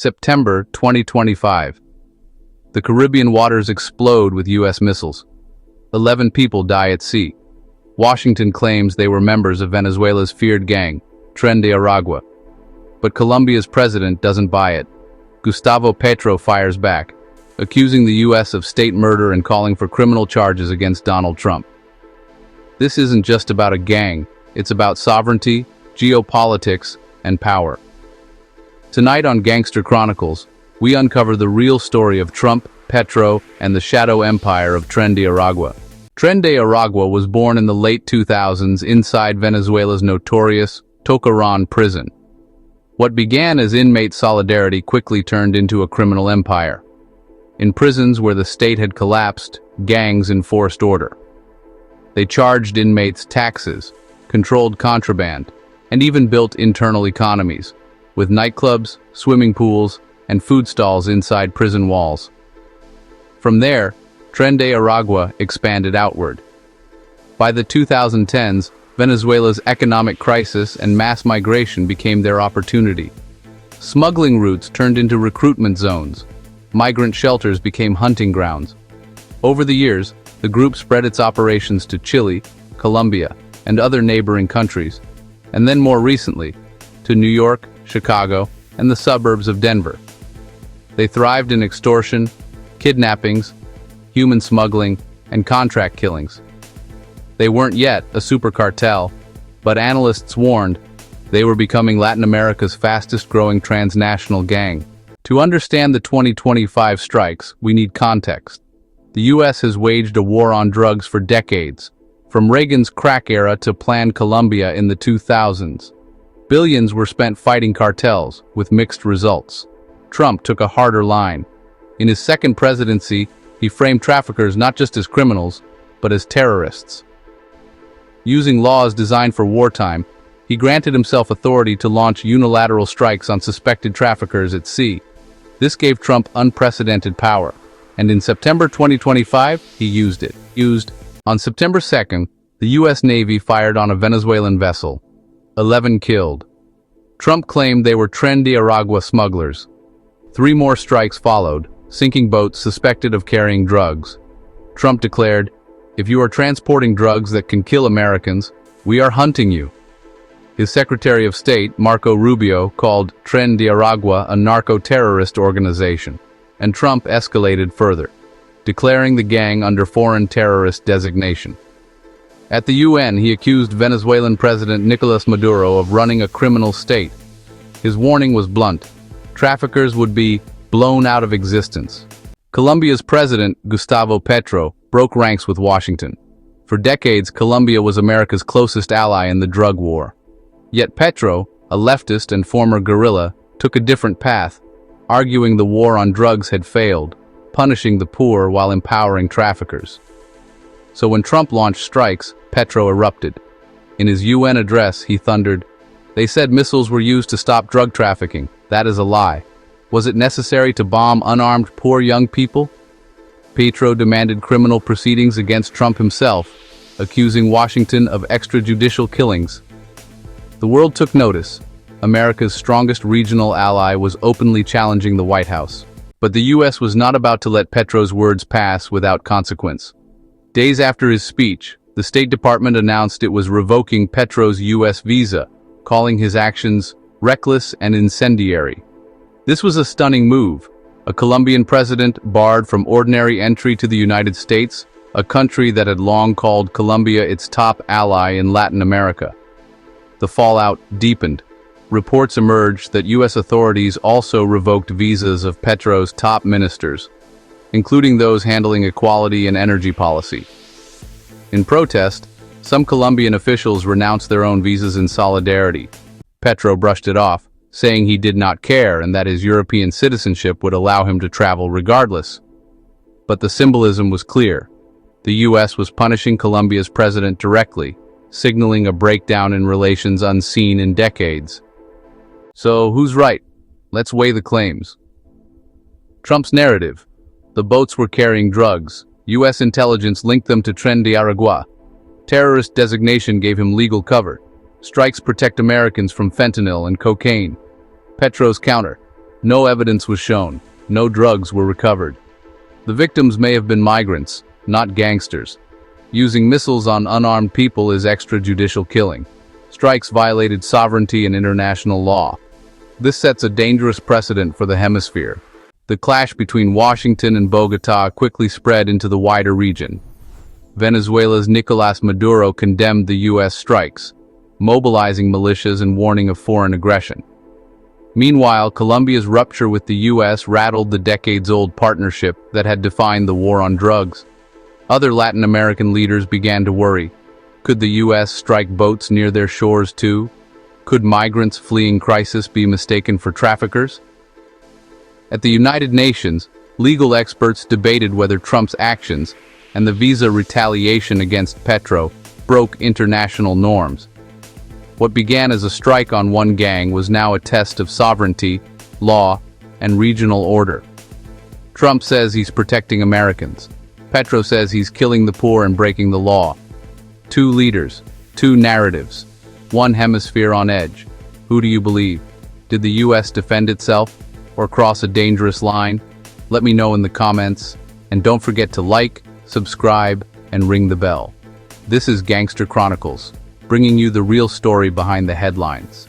September 2025. The Caribbean waters explode with U.S. missiles. 11 people die at sea. Washington claims they were members of Venezuela's feared gang, Tren de Aragua. But Colombia's president doesn't buy it. Gustavo Petro fires back, accusing the U.S. of state murder and calling for criminal charges against Donald Trump. This isn't just about a gang, it's about sovereignty, geopolitics, and power. Tonight on Gangster Chronicles, we uncover the real story of Trump, Petro, and the shadow empire of Tren de Aragua. Tren de Aragua was born in the late 2000s inside Venezuela's notorious Tocaron prison. What began as inmate solidarity quickly turned into a criminal empire. In prisons where the state had collapsed, gangs enforced order. They charged inmates taxes, controlled contraband, and even built internal economies, with nightclubs, swimming pools, and food stalls inside prison walls. From there, Tren de Aragua expanded outward. By the 2010s, Venezuela's economic crisis and mass migration became their opportunity. Smuggling routes turned into recruitment zones. Migrant shelters became hunting grounds. Over the years, the group spread its operations to Chile, Colombia, and other neighboring countries, and then more recently, to New York, Chicago, and the suburbs of Denver. They thrived in extortion, kidnappings, human smuggling, and contract killings. They weren't yet a super cartel, but analysts warned they were becoming Latin America's fastest-growing transnational gang. To understand the 2025 strikes, we need context. The U.S. has waged a war on drugs for decades, from Reagan's crack era to Plan Colombia in the 2000s. Billions were spent fighting cartels, with mixed results. Trump took a harder line. In his second presidency, he framed traffickers not just as criminals, but as terrorists. Using laws designed for wartime, he granted himself authority to launch unilateral strikes on suspected traffickers at sea. This gave Trump unprecedented power, and in September 2025, he used it. On September 2nd, the U.S. Navy fired on a Venezuelan vessel. 11 killed. Trump claimed they were Tren de Aragua smugglers. 3 more strikes followed, sinking boats suspected of carrying drugs. Trump declared, "If you are transporting drugs that can kill Americans, we are hunting you." His Secretary of State, Marco Rubio, called Tren de Aragua a narco-terrorist organization, and Trump escalated further, declaring the gang under foreign terrorist designation. At the UN, he accused Venezuelan President Nicolas Maduro of running a criminal state. His warning was blunt: traffickers would be blown out of existence. Colombia's president, Gustavo Petro, broke ranks with Washington. For decades, Colombia was America's closest ally in the drug war. Yet Petro, a leftist and former guerrilla, took a different path, arguing the war on drugs had failed, punishing the poor while empowering traffickers. So when Trump launched strikes, Petro erupted. In his UN address, he thundered, "They said missiles were used to stop drug trafficking. That is a lie. Was it necessary to bomb unarmed poor young people?" Petro demanded criminal proceedings against Trump himself, accusing Washington of extrajudicial killings. The world took notice. America's strongest regional ally was openly challenging the White House. But the U.S. was not about to let Petro's words pass without consequence. Days after his speech, the State Department announced it was revoking Petro's U.S. visa, calling his actions reckless and incendiary. This was a stunning move. A Colombian president barred from ordinary entry to the United States, a country that had long called Colombia its top ally in Latin America. The fallout deepened. Reports emerged that U.S. authorities also revoked visas of Petro's top ministers, including those handling equality and energy policy. In protest, some Colombian officials renounced their own visas in solidarity. Petro brushed it off, saying he did not care and that his European citizenship would allow him to travel regardless. But the symbolism was clear. The U.S. was punishing Colombia's president directly, signaling a breakdown in relations unseen in decades. So who's right? Let's weigh the claims. Trump's narrative. The boats were carrying drugs. U.S. intelligence linked them to Tren de Aragua. Terrorist designation gave him legal cover. Strikes protect Americans from fentanyl and cocaine. Petro's counter. No evidence was shown. No drugs were recovered. The victims may have been migrants, not gangsters. Using missiles on unarmed people is extrajudicial killing. Strikes violated sovereignty and international law. This sets a dangerous precedent for the hemisphere. The clash between Washington and Bogotá quickly spread into the wider region. Venezuela's Nicolás Maduro condemned the U.S. strikes, mobilizing militias and warning of foreign aggression. Meanwhile, Colombia's rupture with the U.S. rattled the decades-old partnership that had defined the war on drugs. Other Latin American leaders began to worry. Could the U.S. strike boats near their shores too? Could migrants fleeing crisis be mistaken for traffickers? At the United Nations, legal experts debated whether Trump's actions and the visa retaliation against Petro broke international norms. What began as a strike on one gang was now a test of sovereignty, law, and regional order. Trump says he's protecting Americans. Petro says he's killing the poor and breaking the law. Two leaders, two narratives, one hemisphere on edge. Who do you believe? Did the U.S. defend itself or cross a dangerous line? Let me know in the comments, and don't forget to like, subscribe, and ring the bell. This is Gangster Chronicles, bringing you the real story behind the headlines.